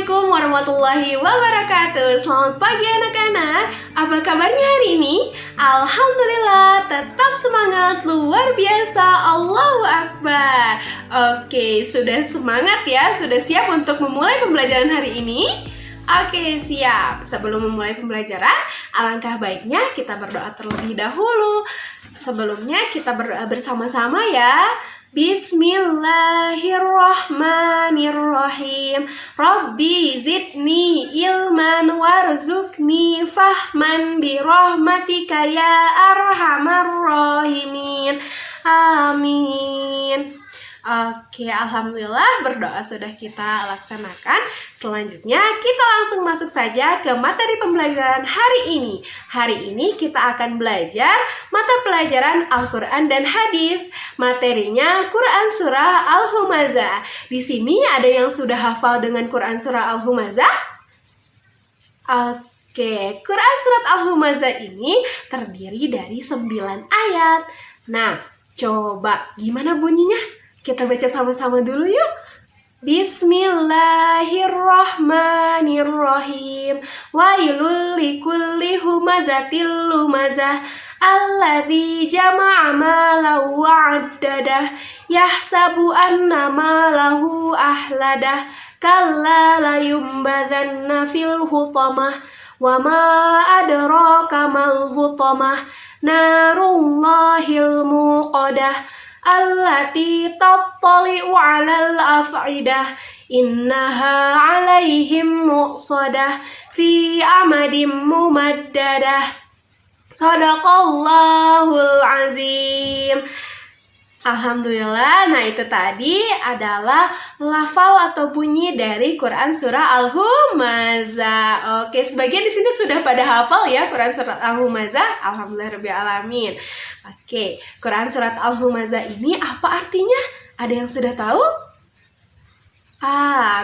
Assalamualaikum warahmatullahi wabarakatuh. Selamat pagi anak-anak. Apa kabarnya hari ini? Alhamdulillah, tetap semangat, luar biasa, Allahu Akbar. Oke, sudah semangat ya? Sudah siap untuk memulai pembelajaran hari ini? Oke, siap. Sebelum memulai pembelajaran, alangkah baiknya kita berdoa terlebih dahulu. Sebelumnya kita berdoa bersama-sama ya. Bismillahirrahmanirrahim. Rabbi zidni ilman warzuqni fahman birahmatika ya arhamar rahimin. Amin. Oke, alhamdulillah berdoa sudah kita laksanakan. Selanjutnya kita langsung masuk saja ke materi pembelajaran hari ini. Hari ini kita akan belajar mata pelajaran Al-Quran dan Hadis. Materinya Quran Surah Al-Humazah. Di sini ada yang sudah hafal dengan Quran Surah Al-Humazah? Oke, Quran Surat Al-Humazah ini terdiri dari 9 ayat. Nah, coba gimana bunyinya? Kita baca sama-sama dulu yuk. Bismillahirrahmanirrahim. Wailul likulli humazatil lumazah alladzi jama'a malahu wa'addadah yahsabu anna malahu ahladah kalla layumbadhanna fil hutamah wa ma adraka mal hutamah narullahil muqadah allati tattali'u 'alal af'idah innaha 'alaihim muqsadah fi amadin mumaddadah. Shadaqallahul azim. Alhamdulillah. Nah, itu tadi adalah lafal atau bunyi dari Quran Surah Al-Humazah. Oke, sebagian di sini sudah pada hafal ya Quran Surat Al-Humazah. Alhamdulillahirabbil alamin. Oke, Quran Surat Al-Humazah ini apa artinya? Ada yang sudah tahu?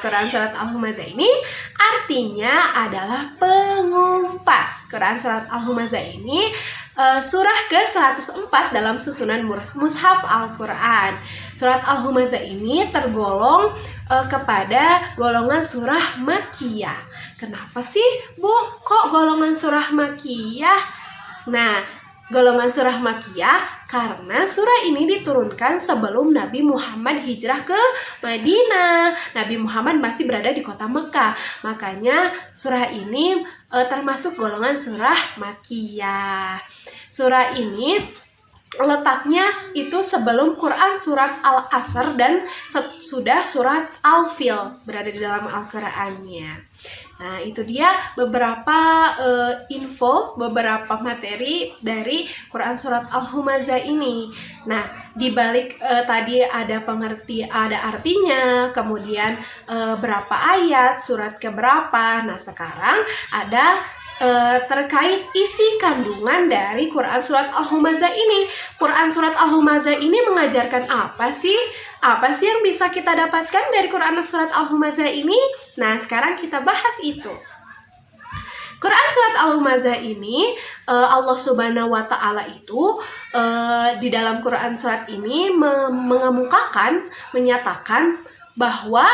Quran Surat Al-Humazah ini artinya adalah pengumpat. Quran Surat Al-Humazah ini surah ke-104 dalam susunan Mushaf Al-Quran. Surat Al-Humazah ini tergolong kepada golongan surah Makkiyah. Kenapa sih, Bu? Kok golongan surah Makkiyah? Nah, golongan surah Makkiyah karena surah ini diturunkan sebelum Nabi Muhammad hijrah ke Madinah. Nabi Muhammad masih berada di kota Mekah. Makanya surah ini termasuk golongan surah Makkiyah. Surah ini letaknya itu sebelum Quran surat Al-Asr dan sudah surat Al-Fil berada di dalam Al-Qurannya. Nah, itu dia beberapa info, beberapa materi dari Quran Surat Al-Humazah ini. Nah, di balik tadi ada artinya, kemudian berapa ayat, surat keberapa. Nah, sekarang ada terkait isi kandungan dari Quran Surat Al-Humazah ini. Quran Surat Al-Humazah ini mengajarkan apa sih? Apa sih yang bisa kita dapatkan dari Quran Surat Al-Humazah ini? Nah, sekarang kita bahas itu. Quran Surat Al-Humazah ini Allah Subhanahu wa Ta'ala itu di dalam Quran Surat ini mengemukakan, menyatakan bahwa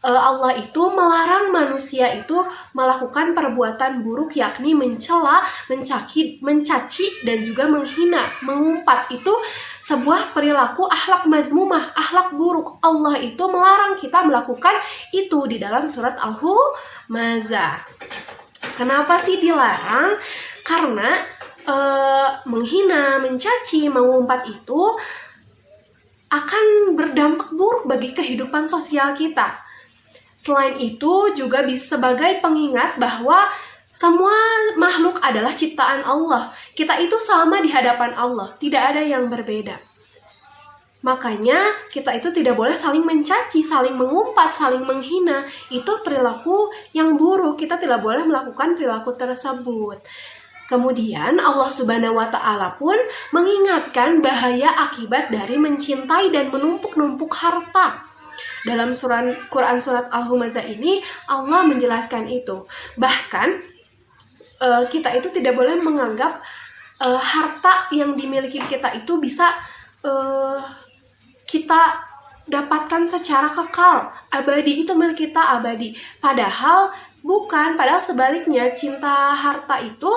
Allah itu melarang manusia itu melakukan perbuatan buruk, yakni mencela, mencaci, dan juga menghina, mengumpat. Itu sebuah perilaku akhlak mazmumah, akhlak buruk. Allah itu melarang kita melakukan itu di dalam surat Al-Humazah. Kenapa sih dilarang? Karena menghina, mencaci, mengumpat itu akan berdampak buruk bagi kehidupan sosial kita. Selain itu juga bisa sebagai pengingat bahwa semua makhluk adalah ciptaan Allah. Kita itu sama di hadapan Allah, tidak ada yang berbeda. Makanya kita itu tidak boleh saling mencaci, saling mengumpat, saling menghina. Itu perilaku yang buruk, kita tidak boleh melakukan perilaku tersebut. Kemudian Allah Subhanahu wa Ta'ala pun mengingatkan bahaya akibat dari mencintai dan menumpuk-numpuk harta. Dalam Quran Surat Al-Humazah ini Allah menjelaskan itu. Bahkan kita itu tidak boleh menganggap harta yang dimiliki kita itu bisa kita dapatkan secara kekal, abadi, itu milik kita abadi. Padahal bukan, padahal sebaliknya cinta harta itu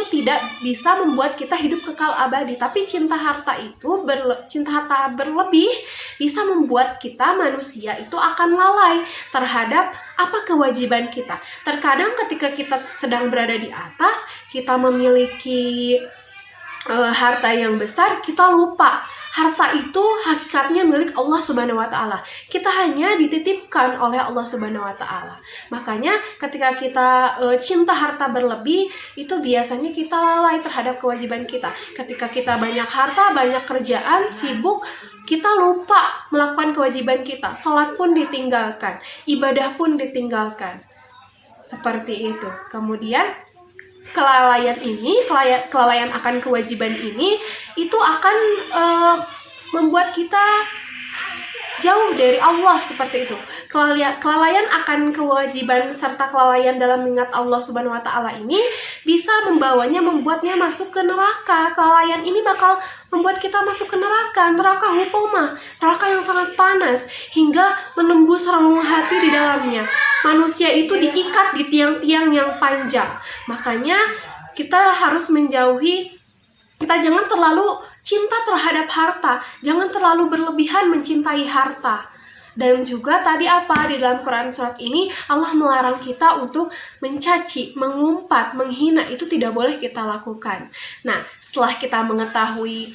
tidak bisa membuat kita hidup kekal abadi, tapi cinta harta berlebih bisa membuat kita manusia itu akan lalai terhadap apa kewajiban kita. Terkadang ketika kita sedang berada di atas, kita memiliki harta yang besar, kita lupa harta itu hakikatnya milik Allah Subhanahu wa Ta'ala. Kita hanya dititipkan oleh Allah Subhanahu wa Ta'ala. Makanya ketika kita cinta harta berlebih, itu biasanya kita lalai terhadap kewajiban kita. Ketika kita banyak harta, banyak kerjaan, sibuk, kita lupa melakukan kewajiban kita. Sholat pun ditinggalkan, ibadah pun ditinggalkan. Seperti itu. Kemudian kelalaian akan kewajiban ini itu akan membuat kita jauh dari Allah, seperti itu. Kelalaian akan kewajiban serta kelalaian dalam mengingat Allah Subhanahu wa Ta'ala ini bisa membuatnya masuk ke neraka. Kelalaian ini bakal membuat kita masuk ke neraka hukumah, neraka yang sangat panas hingga menembus relung hati di dalamnya. Manusia itu diikat di tiang-tiang yang panjang. Makanya kita harus kita jangan terlalu cinta terhadap harta, jangan terlalu berlebihan mencintai harta. Dan juga tadi di dalam Quran surat ini Allah melarang kita untuk mencaci, mengumpat, menghina, itu tidak boleh kita lakukan. Nah, setelah kita mengetahui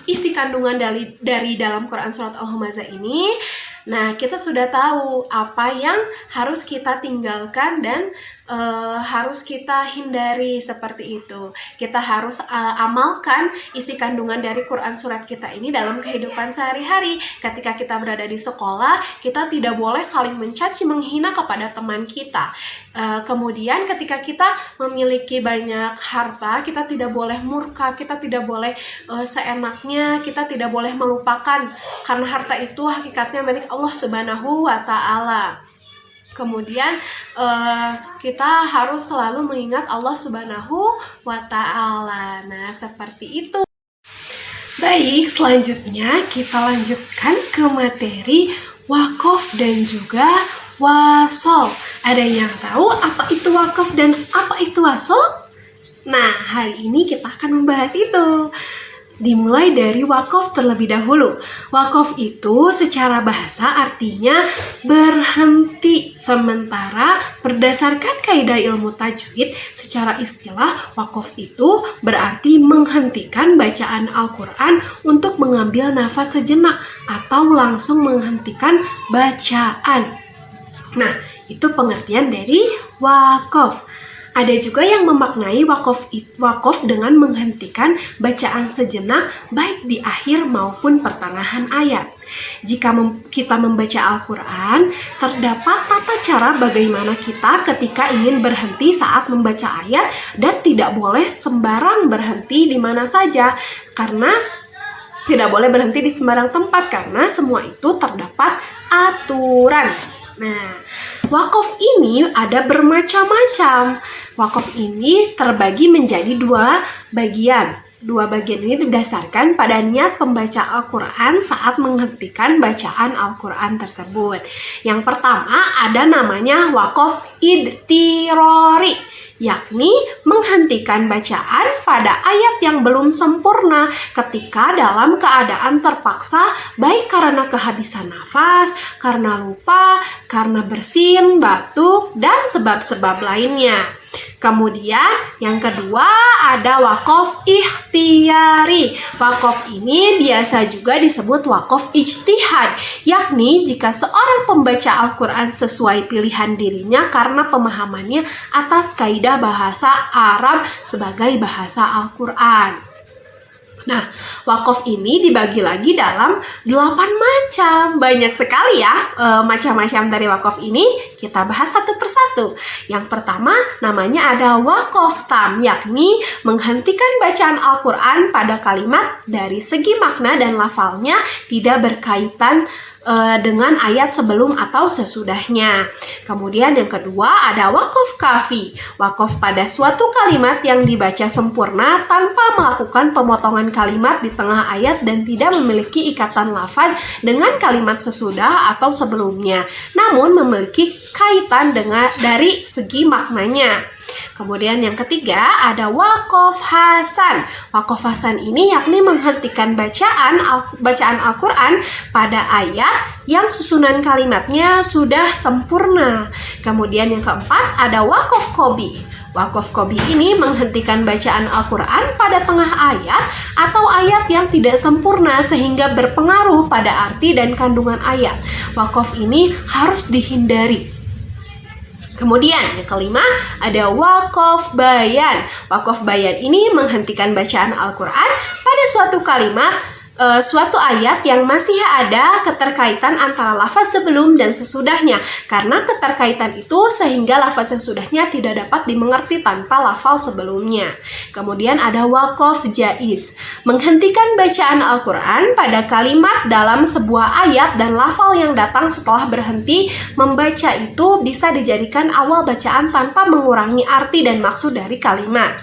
isi kandungan dari dalam Quran surat Al-Humazah ini, nah kita sudah tahu apa yang harus kita tinggalkan dan harus kita hindari, seperti itu. Kita harus amalkan isi kandungan dari Quran surat kita ini dalam kehidupan sehari-hari. Ketika kita berada di sekolah, kita tidak boleh saling mencaci, menghina kepada teman kita. Kemudian ketika kita memiliki banyak harta, kita tidak boleh murka, kita tidak boleh seenaknya, kita tidak boleh melupakan, karena harta itu hakikatnya milik Allah Subhanahu wa Ta'ala. Kemudian kita harus selalu mengingat Allah Subhanahu wa Ta'ala. Nah, seperti itu. Baik, selanjutnya kita lanjutkan ke materi wakaf dan juga wasol. Ada yang tahu apa itu wakaf dan apa itu wasol? Nah, hari ini kita akan membahas itu. Dimulai dari wakaf terlebih dahulu. Wakaf itu secara bahasa artinya berhenti sementara. Berdasarkan kaidah ilmu tajwid, secara istilah wakaf itu berarti menghentikan bacaan Al-Quran untuk mengambil nafas sejenak atau langsung menghentikan bacaan. Nah, itu pengertian dari wakaf. Ada juga yang memaknai wakaf dengan menghentikan bacaan sejenak baik di akhir maupun pertengahan ayat. Jika kita membaca Al-Quran, terdapat tata cara bagaimana kita ketika ingin berhenti saat membaca ayat, dan tidak boleh sembarang berhenti di mana saja, karena tidak boleh berhenti di sembarang tempat, karena semua itu terdapat aturan. Nah, wakaf ini ada bermacam-macam. Wakaf ini terbagi menjadi dua bagian. Dua bagian ini didasarkan pada niat pembaca Al-Quran saat menghentikan bacaan Al-Quran tersebut. Yang pertama ada namanya wakaf idtirori, yakni menghentikan bacaan pada ayat yang belum sempurna ketika dalam keadaan terpaksa, baik karena kehabisan nafas, karena lupa, karena bersin, batuk, dan sebab-sebab lainnya. Kemudian yang kedua ada wakaf ikhtiyari. Wakaf ini biasa juga disebut wakaf ijtihad, yakni jika seorang pembaca Al-Quran sesuai pilihan dirinya karena pemahamannya atas kaidah bahasa Arab sebagai bahasa Al-Quran. Nah, wakaf ini dibagi lagi dalam 8 macam. Banyak sekali ya macam-macam dari wakaf ini. Kita bahas satu persatu. Yang pertama namanya ada wakaf tam, yakni menghentikan bacaan Al-Quran pada kalimat dari segi makna dan lafalnya tidak berkaitan dengan ayat sebelum atau sesudahnya. Kemudian yang kedua ada wakof kafi. Wakof pada suatu kalimat yang dibaca sempurna tanpa melakukan pemotongan kalimat di tengah ayat dan tidak memiliki ikatan lafaz dengan kalimat sesudah atau sebelumnya, namun memiliki kaitan dari segi maknanya. Kemudian yang ketiga ada wakof hasan. Wakof hasan ini yakni menghentikan bacaan Al-Quran pada ayat yang susunan kalimatnya sudah sempurna. Kemudian yang keempat ada wakof kobi. Wakof kobi ini menghentikan bacaan Al-Quran pada tengah ayat atau ayat yang tidak sempurna sehingga berpengaruh pada arti dan kandungan ayat. Wakof ini harus dihindari. Kemudian yang kelima ada wakof bayan. Wakof bayan ini menghentikan bacaan Al-Quran pada suatu kalimat, suatu ayat yang masih ada keterkaitan antara lafaz sebelum dan sesudahnya. Karena keterkaitan itu sehingga lafaz sesudahnya tidak dapat dimengerti tanpa lafaz sebelumnya. Kemudian ada wakof jaiz. Menghentikan bacaan Al-Quran pada kalimat dalam sebuah ayat dan lafal yang datang setelah berhenti membaca itu bisa dijadikan awal bacaan tanpa mengurangi arti dan maksud dari kalimat.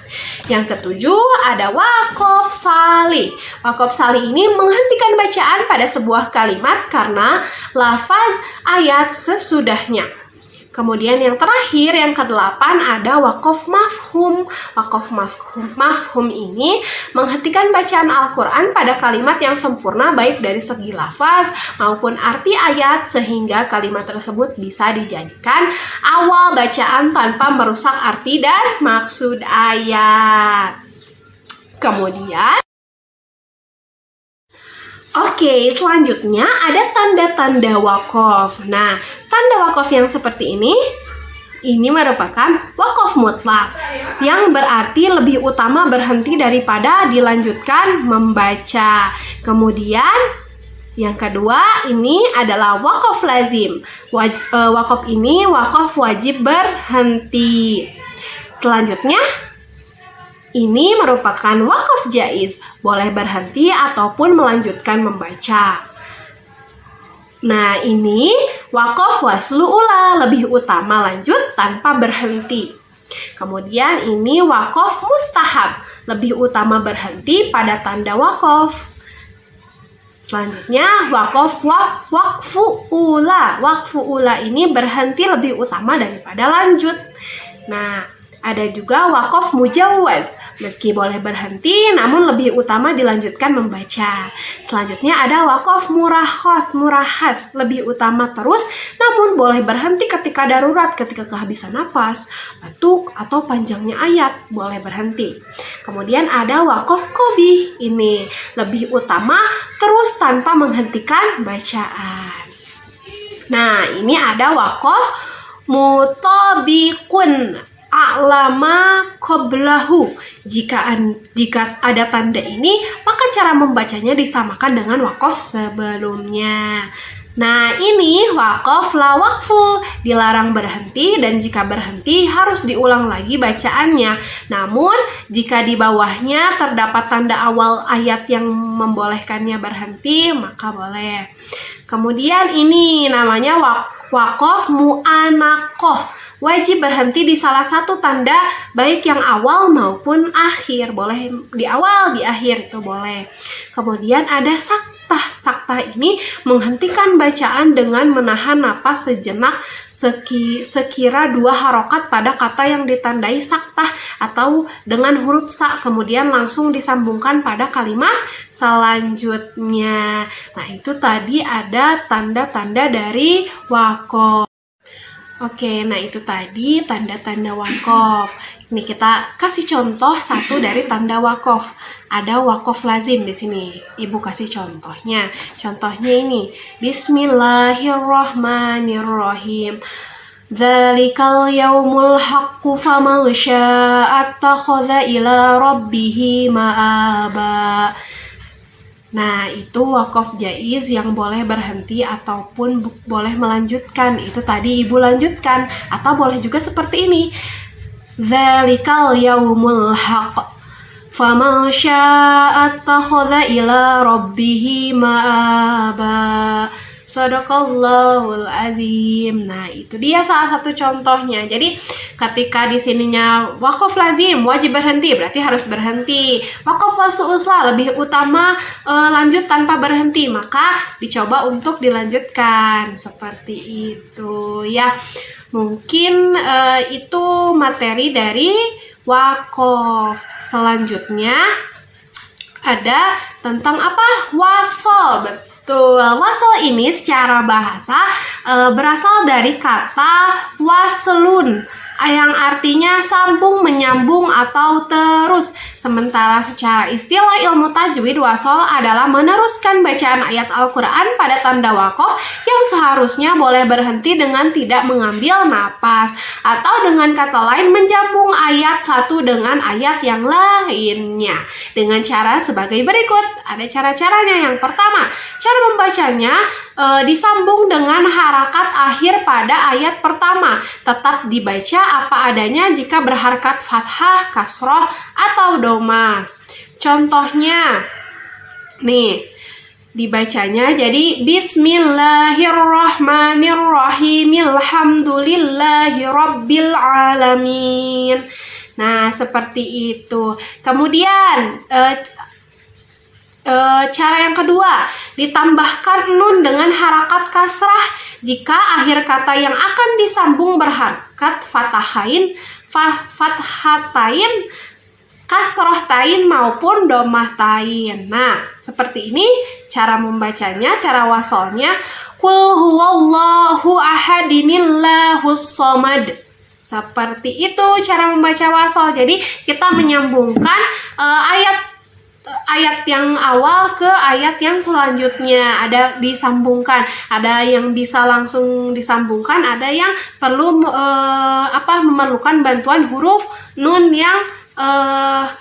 Yang ketujuh ada wakof salih. Wakof salih ini menghentikan bacaan pada sebuah kalimat karena lafaz ayat sesudahnya. Kemudian yang terakhir, yang kedelapan ada wakof mafhum. Wakof mafhum ini menghentikan bacaan Al-Quran pada kalimat yang sempurna baik dari segi lafaz maupun arti ayat sehingga kalimat tersebut bisa dijadikan awal bacaan tanpa merusak arti dan maksud ayat. Kemudian oke, selanjutnya ada tanda-tanda wakof. Nah, tanda wakof yang seperti ini merupakan wakof mutlak, yang berarti lebih utama berhenti daripada dilanjutkan membaca. Kemudian yang kedua ini adalah wakof lazim. Wakof ini wakof wajib berhenti. Selanjutnya ini merupakan wakof jaiz, boleh berhenti ataupun melanjutkan membaca. Nah, ini wakof waslu ula, lebih utama lanjut tanpa berhenti. Kemudian ini wakof mustahab, lebih utama berhenti pada tanda wakof. Selanjutnya wakof wakfu ula. Wakfu ula ini berhenti lebih utama daripada lanjut. Nah, ada juga wakof mujawaz, meski boleh berhenti namun lebih utama dilanjutkan membaca. Selanjutnya ada wakof murahas, lebih utama terus namun boleh berhenti ketika darurat, ketika kehabisan napas, batuk atau panjangnya ayat, boleh berhenti. Kemudian ada wakof kobi, ini lebih utama terus tanpa menghentikan bacaan. Nah, ini ada wakof mutabikun a'lama qablahu. Jika ada tanda ini, maka cara membacanya disamakan dengan wakof sebelumnya. Nah, ini wakof la wakfu, dilarang berhenti dan jika berhenti harus diulang lagi bacaannya. Namun, jika di bawahnya terdapat tanda awal ayat yang membolehkannya berhenti, maka boleh. Kemudian ini namanya wakof mu'anakoh, wajib berhenti di salah satu tanda baik yang awal maupun akhir, boleh di awal, di akhir itu boleh. Kemudian ada saktah ini menghentikan bacaan dengan menahan napas sejenak sekira 2 harokat pada kata yang ditandai saktah atau dengan huruf sa, kemudian langsung disambungkan pada kalimat selanjutnya. Nah, itu tadi ada tanda-tanda dari wakof. Oke, nah itu tadi tanda-tanda wakof. Ini kita kasih contoh satu dari tanda wakof. Ada wakof lazim di sini. Ibu kasih contohnya. Contohnya ini. Bismillahirrahmanirrahim. Dzalikal yaumul haqqu faman syaa'a attakhadha ila rabbihi ma'aba. Nah, itu wakof jaiz yang boleh berhenti ataupun boleh melanjutkan. Itu tadi ibu lanjutkan. Atau boleh juga seperti ini. Dzalikal yaumul haqq faman syaa'a attakhadha ila rabbihi ma'aba. Shadaqallahul azim. Nah, itu dia salah satu contohnya. Jadi, ketika di sininya waqaf lazim wajib berhenti, berarti harus berhenti. Waqaf wasu'usla lebih utama lanjut tanpa berhenti, maka dicoba untuk dilanjutkan. Seperti itu ya. Mungkin itu materi dari waqaf. Selanjutnya ada tentang apa? Wasol. Betul. Wasol ini secara bahasa berasal dari kata waslun yang artinya sambung, menyambung, atau terus. Sementara secara istilah ilmu tajwid, wasol adalah meneruskan bacaan ayat Al-Quran pada tanda waqaf yang seharusnya boleh berhenti dengan tidak mengambil napas, atau dengan kata lain menjambung ayat satu dengan ayat yang lainnya dengan cara sebagai berikut. Ada cara-caranya. Yang pertama, cara membacanya disambung dengan harakat akhir pada ayat pertama, tetap dibaca apa adanya jika berharakat fathah, kasroh, atau doma. Contohnya nih, dibacanya jadi Bismillahirrahmanirrahim, Alhamdulillahi Rabbil Alamin. Nah, seperti itu. Kemudian cara yang kedua, ditambahkan nun dengan harakat kasrah jika akhir kata yang akan disambung berharakat fathatain, kasrohtain maupun domahtain. Nah, seperti ini cara membacanya, cara wasolnya. Qul huwallahu ahadinillahus somad. Seperti itu cara membaca wasol. Jadi kita menyambungkan ayat yang awal ke ayat yang selanjutnya, ada disambungkan, ada yang bisa langsung disambungkan, ada yang perlu memerlukan bantuan huruf nun yang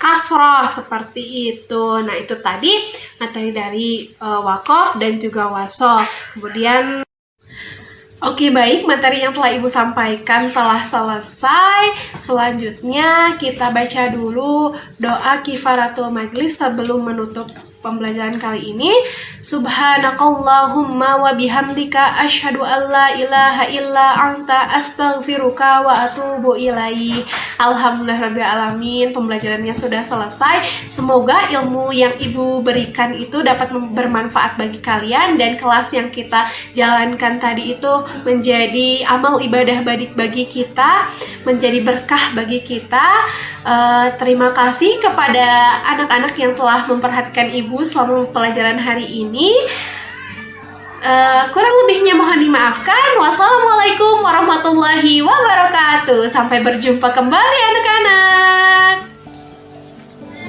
kasroh, seperti itu. Nah, itu tadi materi dari waqaf dan juga wasol. Kemudian oke, baik, materi yang telah Ibu sampaikan telah selesai. Selanjutnya kita baca dulu doa kifaratul majlis sebelum menutup pembelajaran kali ini. Subhanakallahumma wa bihamdika asyhadu an la ilaha illa anta astaghfiruka wa atubu ilaih. Alhamdulillahirabbil alamin. Pembelajarannya sudah selesai. Semoga ilmu yang Ibu berikan itu dapat bermanfaat bagi kalian, dan kelas yang kita jalankan tadi itu menjadi amal ibadah bagi kita, menjadi berkah bagi kita. Terima kasih kepada anak-anak yang telah memperhatikan Ibu selama pelajaran hari ini. Kurang lebihnya mohon dimaafkan. Wassalamualaikum warahmatullahi wabarakatuh. Sampai berjumpa kembali anak-anak.